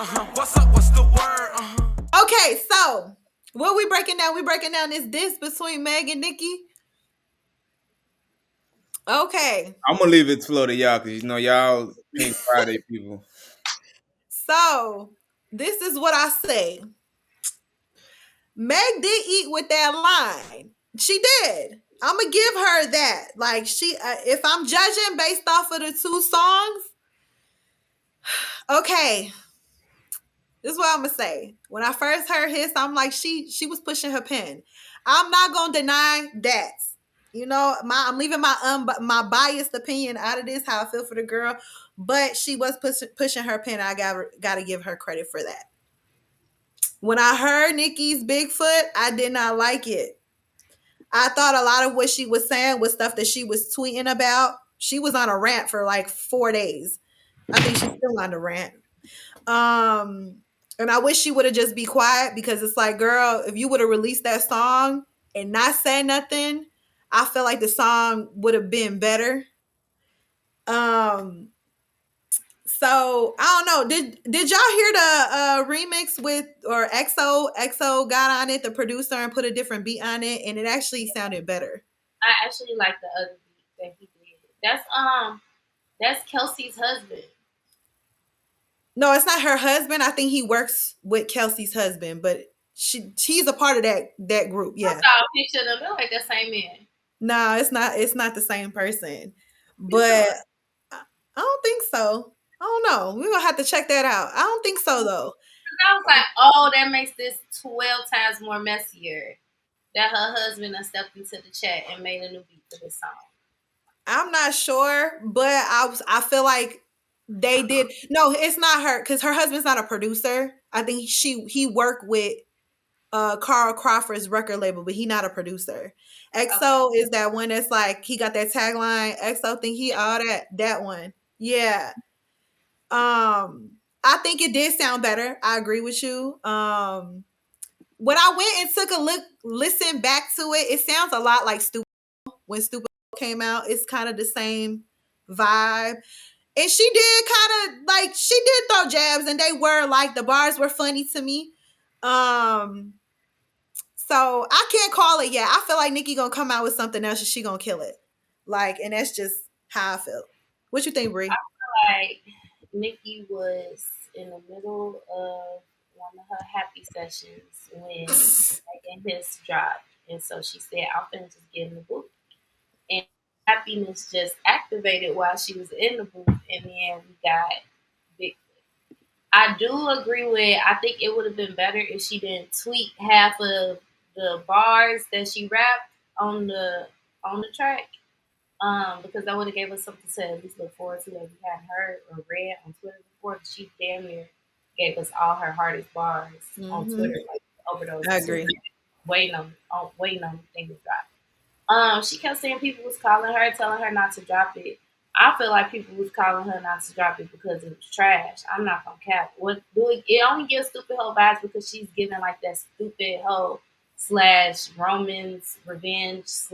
What's up? What's the word? Okay, so what we breaking down? We breaking down this diss between Meg and Nicki. Okay, I'm gonna leave it flow to y'all because y'all Pink Friday people. so this is what I say. Meg did eat with that line. She did. I'm gonna give her that. Like if I'm judging based off of the two songs, okay. This is what I'm gonna say. When I first heard his, I'm like, she was pushing her pen. I'm not gonna deny that. I'm leaving my biased opinion out of this. How I feel for the girl, but she was pushing her pen. I got to give her credit for that. When I heard Nicki's Bigfoot, I did not like it. I thought a lot of what she was saying was stuff that she was tweeting about. She was on a rant for like 4 days. I think she's still on the rant. And I wish she would have just be quiet because it's like, girl, if you would have released that song and not said nothing, I feel like the song would have been better. So I don't know. Did y'all hear the remix with or EXO? EXO got on it, the producer, and put a different beat on it, and it actually sounded better. I actually like the other beat that he did. That's Kelsey's husband. No, it's not her husband. I think he works with Kelsey's husband, but she's a part of that group. Yeah. I saw a picture of them. They're like the same man. No, it's not. It's not the same person. But I don't think so. I don't know. We're gonna have to check that out. I don't think so though. I was like, oh, that makes this 12 times more messier. That her husband has stepped into the chat and made a new beat for this song. I'm not sure, but I feel like they did. No, it's not her because her husband's not a producer. I think he worked with Carl Crawford's record label, but he not a producer. EXO is that one that's like he got that tagline. EXO think he all that one. Yeah. I think it did sound better. I agree with you. When I went and took a listen back to it, it sounds a lot like Stupid. When Stupid came out, it's kind of the same vibe. And she did kind of like she did throw jabs, and they were like the bars were funny to me. So I can't call it yet. I feel like Nicki gonna come out with something else and she gonna kill it. Like, and that's just how I feel. What you think, Brie? I feel like Nicki was in the middle of one of her happy sessions when Megan His dropped. And so she said, I'm finna just get in the booth. And happiness just activated while she was in the booth. And then we got Bigfoot. I do agree with, I think it would have been better if she didn't tweet half of the bars that she rapped on the track. Because that would have gave us something to at least look forward to that we hadn't heard or read on Twitter before. She damn near gave us all her hardest bars on Twitter, like overdose. I agree. Waiting on the thing to drop. She kept saying people was calling her, telling her not to drop it. I feel like people was calling her not to drop it because it was trash. I'm not gonna cap. It only gives stupid hoe vibes because she's giving like that stupid hoe / Roman's revenge /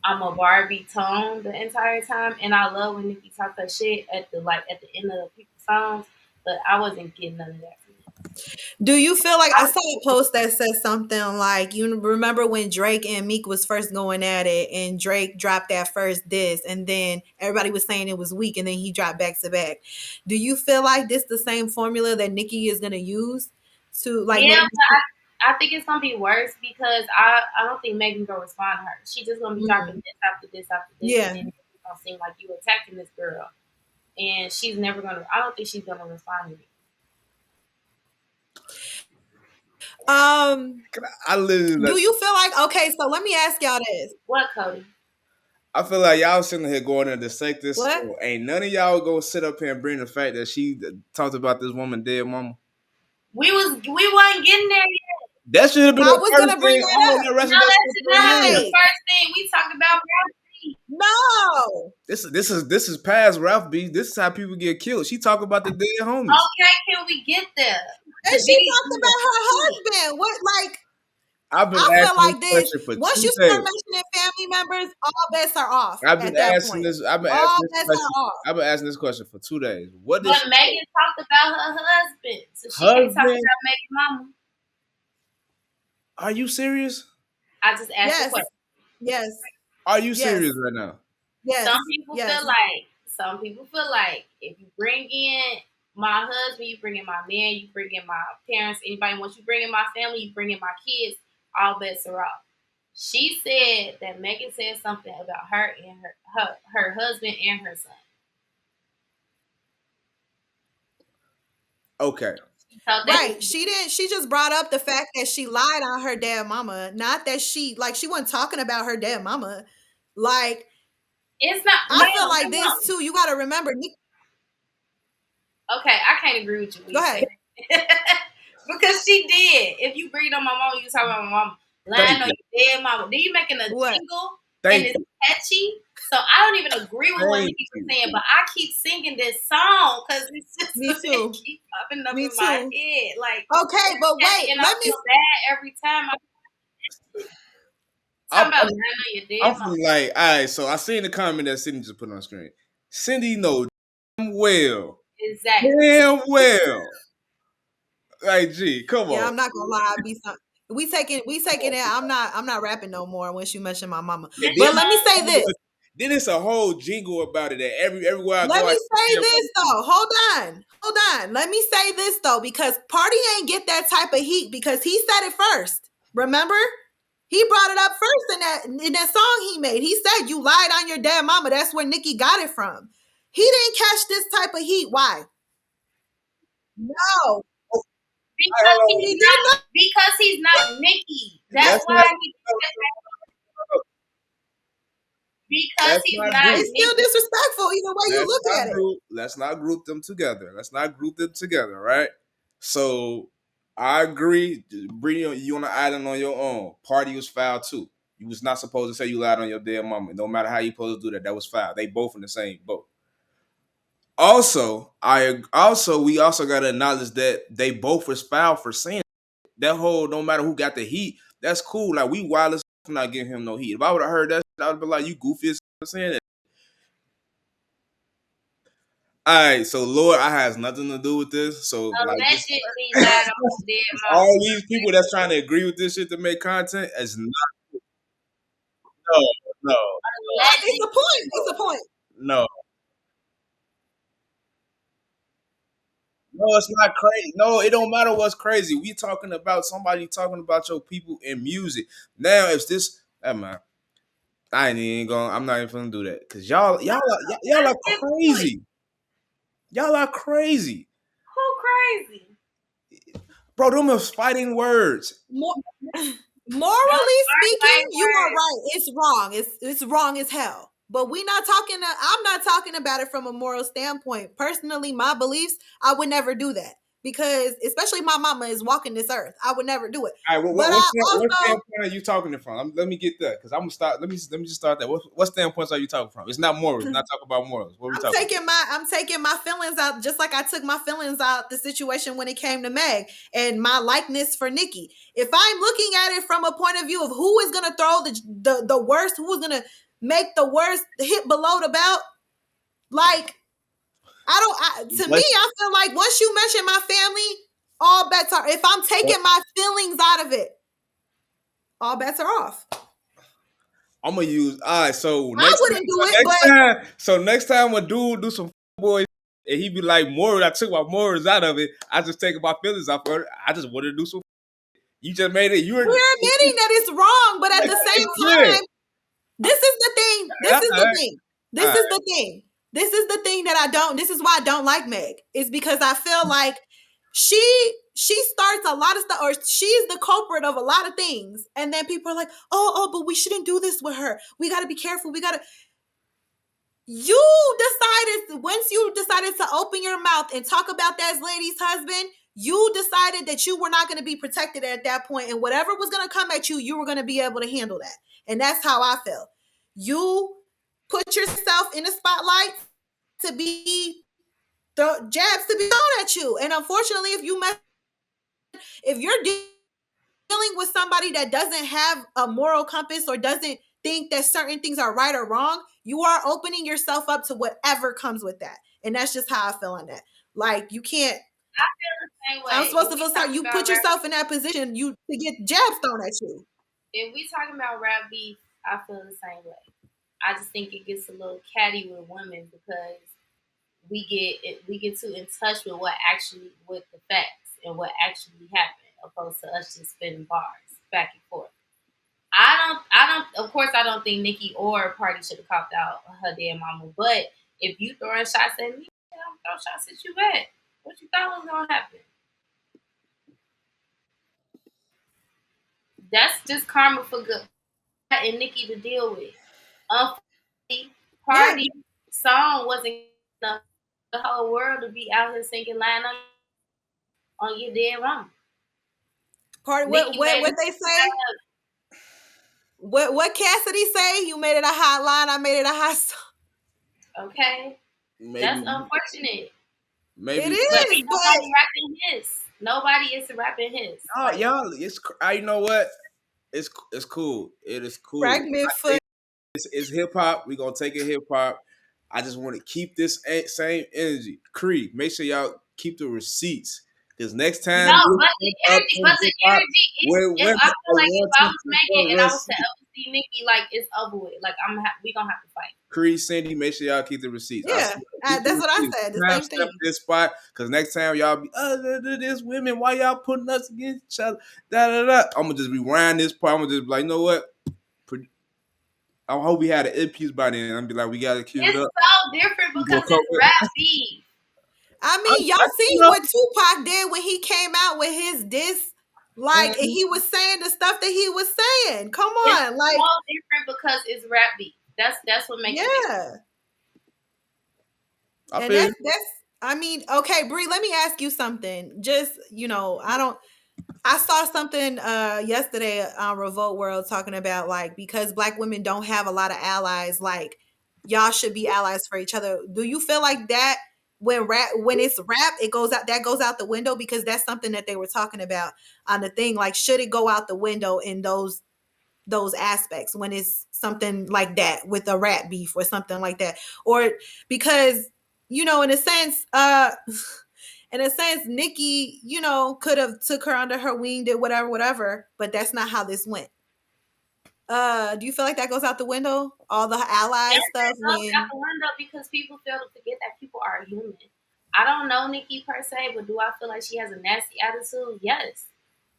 I'm a Barbie tone the entire time, and I love when Nicki talk her shit at the end of the people's songs, but I wasn't getting none of that. Do you feel like I saw a post that says something like, you remember when Drake and Meek was first going at it and Drake dropped that first diss and then everybody was saying it was weak and then he dropped back to back. Do you feel like this the same formula that Nicki is going to use to like? Yeah, I think it's going to be worse because I don't think Megan going to respond to her. She's just going to be dropping this after this after this. Yeah. And then it's going to seem like you attacking this girl. And she's never going to, I don't think she's going to respond to me. I literally. Do you feel like, okay, so let me ask y'all this. What, Cody? I feel like y'all sitting here going to dissect this. What? So ain't none of y'all go sit up here and bring the fact that she talked about this woman dead mama. We wasn't getting there yet. That should have been the first gonna bring thing. that up. The rest No, of that's not the first thing. We talked about Ralph B. No. This is past Ralph B. This is how people get killed. She talked about the dead homies. Okay, can we get there? And she talked about her husband. What, like? I've been I feel asking like this this. question for Once 2 you start days. mentioning family members, all bets are off I've at been that asking point. this. I've been All asking this bets question. are off. I've been asking this question for 2 days. What But did she Megan talked about her husband, so she can't talk husband? about Megan mama. Are you serious? I just asked the Yes. question. Yes. Are you Yes. serious right now? Yes. Some people Yes. feel like if you bring in my husband, you bring in my man, you bring in my parents, anybody, once you bring in my family, you bring in my kids, all bets are off. She said that Megan said something about her and her husband and her son. Okay. So Right. She didn't. She just brought up the fact that she lied on her dead mama. Not that she wasn't talking about her dead mama. Like, it's not. I feel No, like this too. You got to remember. Okay, I can't agree with you. Go ahead. Because she did. If you bring on my mama, you talking about my mama. Lying on your dead mama. Then you making a What? jingle Thank and it's catchy. So I don't even agree with what Thank Nikki was you. saying, but I keep singing this song because it's just Me too. it keep popping up Me in my too. head. Like, Okay, but wait. and I Let me. feel bad every time I talking about lying on your dead I'm mama. feeling like, all right. So I seen the comment that Cindy just put on the screen. Cindy knows damn well, Exactly. damn well. Like, gee, come Yeah, on. I'm not gonna lie. We taking it. I'm not rapping no more once you mention my mama. Yeah, But let me say this. Then it's a whole jingle about it. That everywhere I Let go, me say this though. Hold on. Let me say this though, because Party ain't get that type of heat because he said it first. Remember? He brought it up first in that song he made. He said you lied on your dead mama. That's where Nikki got it from. He didn't catch this type of heat. Why? No. Because he's not Nikki. That's why because he's not It's still disrespectful either way you look at it. Let's not group them together. Right? So I agree. Bring you on the island on your own. Party was foul too. You was not supposed to say you lied on your dead mama. No matter how you supposed to do that, that was foul. They both in the same boat. Also, we also gotta acknowledge that they both was foul for saying that whole no matter who got the heat, that's cool. Like we wild as not giving him no heat. If I would have heard that, I would be like, you goofy as saying that. All right, so Lord, I has nothing to do with this. So like all these people that's trying to agree with this shit to make content is not. No. It's a point. No, it's not crazy. No, it don't matter what's crazy. We talking about somebody talking about your people in music. Now, if this, man, I ain't even going. I'm not even gonna do that because y'all are crazy. Y'all are crazy. Who crazy? Bro, them is fighting words. Morally speaking, you are right. It's wrong. It's wrong as hell. But I'm not talking about it from a moral standpoint. Personally, my beliefs, I would never do that. Because especially my mama is walking this earth. I would never do it. All right, what standpoint are you talking from? Let me get that because I'm gonna start. Let me just start that. What standpoints are you talking from? It's not morals. Not talking about morals. What are we talking? I'm taking my feelings out, just like I took my feelings out the situation when it came to Meg and my likeness for Nikki. If I'm looking at it from a point of view of who is gonna throw the worst, who is gonna make the worst hit below the belt, like. I feel like once you mention my family, all bets are. If I'm taking my feelings out of it, all bets are off. I'm gonna use. All right, so I wouldn't do it. So next time a dude do some boys and he be like, "Morals, I took my morals out of it. I just taking my feelings off of it. I just want to do some." You just made it. We're admitting that it's wrong, but at the same time, this is the thing. This is the thing that I don't. This is why I don't like Meg. Is because I feel like she starts a lot of stuff, or she's the culprit of a lot of things, and then people are like, "Oh, but we shouldn't do this with her. We got to be careful. Once you decided to open your mouth and talk about that lady's husband, you decided that you were not going to be protected at that point, and whatever was going to come at you, you were going to be able to handle that. And that's how I feel. You put yourself in the spotlight to be the jabs to be thrown at you, and unfortunately, if you're dealing dealing with somebody that doesn't have a moral compass or doesn't think that certain things are right or wrong, you are opening yourself up to whatever comes with that. And that's just how I feel on that. Like, you can't. I feel the same way. I'm supposed If to we feel sorry. talking You about put rap, yourself in that position to get jabs thrown at you. if we talking about rap beef, I feel the same way. I just think it gets a little catty with women because we get too in touch with with the facts and what actually happened, opposed to us just spitting bars back and forth. Of course, I don't think Nikki or Party should have copped out her dead mama. But if you throwing shots at me, I'm throw shots at you back. What you thought was gonna happen? That's just karma for good and Nikki to deal with. Unfortunately, Party song wasn't enough for the whole world to be out here singing "Line on your dead mama." Party, Nikki made what they say? What Cassidy say? You made it a hot line. I made it a hot song. Okay, Maybe, that's unfortunate. It maybe. But is, ain't but nobody rapping his. Nobody is rapping his. Oh, Like, y'all, you know what? It's cool. It is cool. fragment foot. It's hip hop. We gonna take it hip hop. I just want to keep this same energy. Creed, make sure y'all keep the receipts. Because next time, no, but the energy is. If I feel like if I was Megan and I was to ever see Nikki, like it's over with. Like we gonna have to fight. Creed, Cindy, make sure y'all keep the receipts. Yeah, that's what I said. The same thing. This spot, because next time y'all be, this women, why y'all putting us against each other? Da da da. I'm gonna just rewind this part. I'm gonna just be like, you know what? I hope we had an earpiece by then. I'm be like, we gotta keep it up. It's so different because it's rap beef. I mean, y'all seen what Tupac did when he came out with his diss, like, and he was saying the stuff that he was saying. Come on, it's like, so different because it's rap beef. That's what makes it. yeah. I And feel that's. I mean, okay, Bree. Let me ask you something. Just I saw something yesterday on Revolt World talking about like because Black women don't have a lot of allies, like y'all should be allies for each other. Do you feel like that when it's rap, it goes out the window because that's something that they were talking about on the thing. Like, should it go out the window in those aspects when it's something like that with a rap beef or something like that, or because in a sense, Nikki, could have took her under her wing, did whatever, but that's not how this went. Do you feel like that goes out the window? All the allies stuff goes out the window because people fail to forget that people are human. I don't know Nikki per se, but do I feel like she has a nasty attitude? Yes.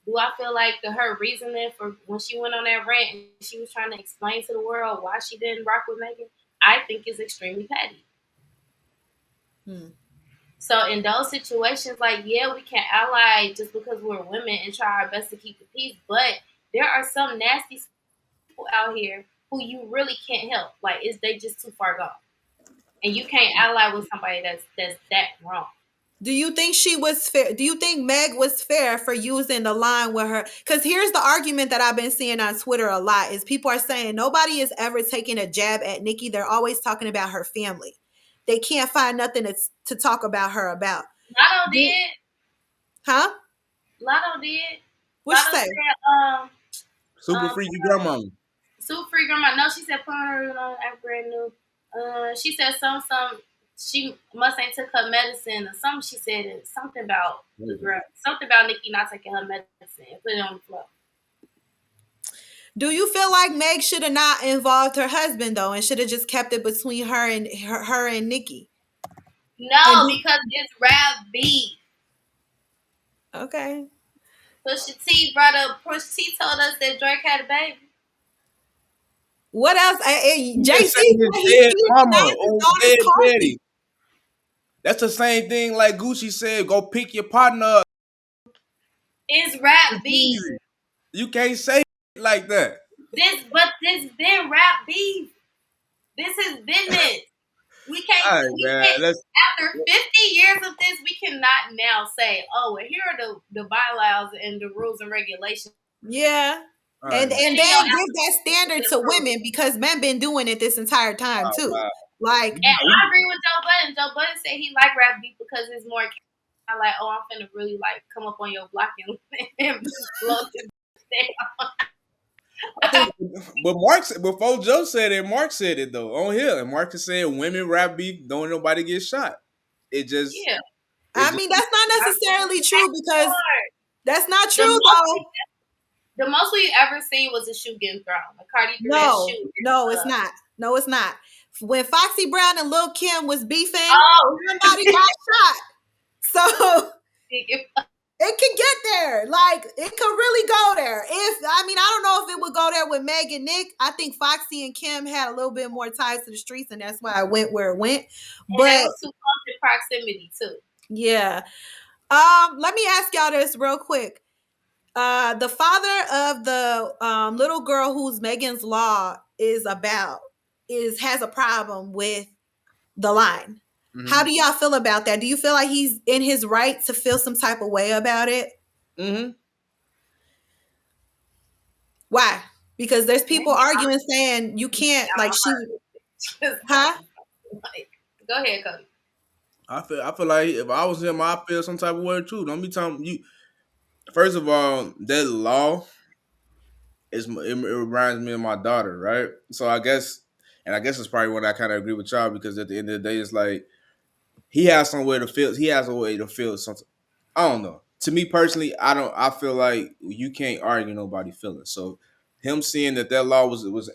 Do I feel like her reasoning for when she went on that rant and she was trying to explain to the world why she didn't rock with Megan, I think is extremely petty. So in those situations, like, yeah, we can ally just because we're women and try our best to keep the peace, but there are some nasty people out here who you really can't help. Like, they just too far gone, and you can't ally with somebody that's that wrong. Do you think she was fair? Do you think Meg was fair for using the line with her? Because here's the argument that I've been seeing on Twitter a lot is people are saying nobody is ever taking a jab at Nikki. They're always talking about her family. They can't find nothing to talk about her about. Lotto did. Huh? Lotto did. What you say? Said, Super Freaky Grandma. Super Freaky Grandma. No, she said put her on brand new. She said some she must ain't took her medicine or something. She said something about the girl, something about Nikki not taking her medicine and put it on the floor. Do you feel like Meg should have not involved her husband though, and should have just kept it between her and Nikki? No, because it's rap beef. Okay. Pusha T told us that Drake had a baby. What else? JC. That's the same thing like Gucci said, go pick your partner up. It's rap beef. You can't say it like that. This been rap beef. This has been it. We can't, after 50 years of this, we cannot now say, oh, well, here are the bylaws and the rules and regulations. Yeah. And they give that standard to women because men been doing it this entire time too. Wow. Like, and I agree with Joe Budden. Joe Budden said he like rap beef because it's more. I like, oh, I'm finna really like come up on your block and blow the But before Joe said it, Mark said it though on here, and Mark is saying women rap beef, don't nobody get shot. It just, Yeah. I mean, that's not necessarily true because that's not true The though. The most we ever seen was a shoe getting thrown. Like Cardi threw that No, shoe. no, it's not. No, it's not. When Foxy Brown and Lil Kim was beefing, Oh, somebody got shot. So it it can get there. Like, it could really go there. I don't know if it would go there with Meg and Nick. I think Foxy and Kim had a little bit more ties to the streets, and that's why it went where it went. and But that was too close in proximity too. yeah. Let me ask y'all this real quick. The father of the little girl who's Megan's Law is about has a problem with the line. Mhm. How do y'all feel about that? Do you feel like he's in his right to feel some type of way about it? Mm-hmm. Why? Because there's people arguing saying you can't, like, huh? Go ahead, Cody. I feel like if I was him, I feel some type of way too. Don't be telling you. First of all, that law it reminds me of my daughter, right? So I guess it's probably when I kind of agree with y'all because at the end of the day, it's like he has somewhere to feel. He has a way to feel something. I don't know. To me personally, I feel like you can't argue nobody feelings. So him seeing that law was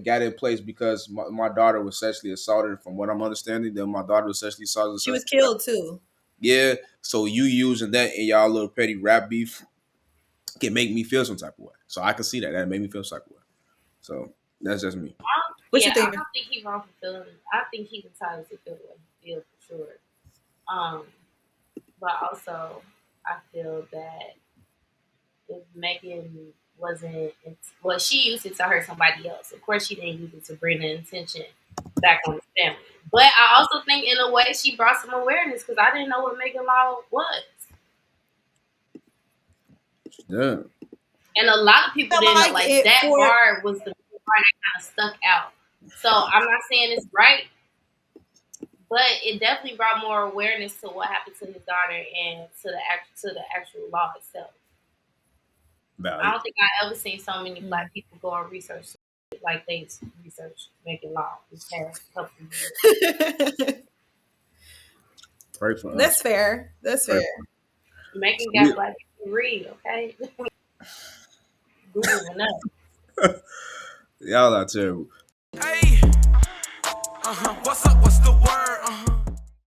got in place because my daughter was sexually assaulted. From what I'm understanding, that my daughter was sexually assaulted. She was killed too. Yeah. So you using that in y'all little petty rap beef can make me feel some type of way. So I can see that. That made me feel some type of way. So that's just me. What you think? I don't think he's wrong for feeling it. I think he's entitled to feel the way he feels for sure. But also I feel that if Megan wasn't, well, she used it to hurt somebody else. Of course, she didn't use it to bring the attention back on the family. But I also think, in a way, she brought some awareness because I didn't know what Megan Law was. Yeah. And a lot of people didn't know. Like, that bar was the bar that kind of stuck out. So I'm not saying it's right, but it definitely brought more awareness to what happened to his daughter and to the actual law itself. Valid. I don't think I ever seen so many Black people go and research like they research Megan Law this past couple of years. Pray for us. That's fair. That's fair. Megan got Black people to read, okay? Google enough. Y'all are terrible. Hey, what's up? What's the word?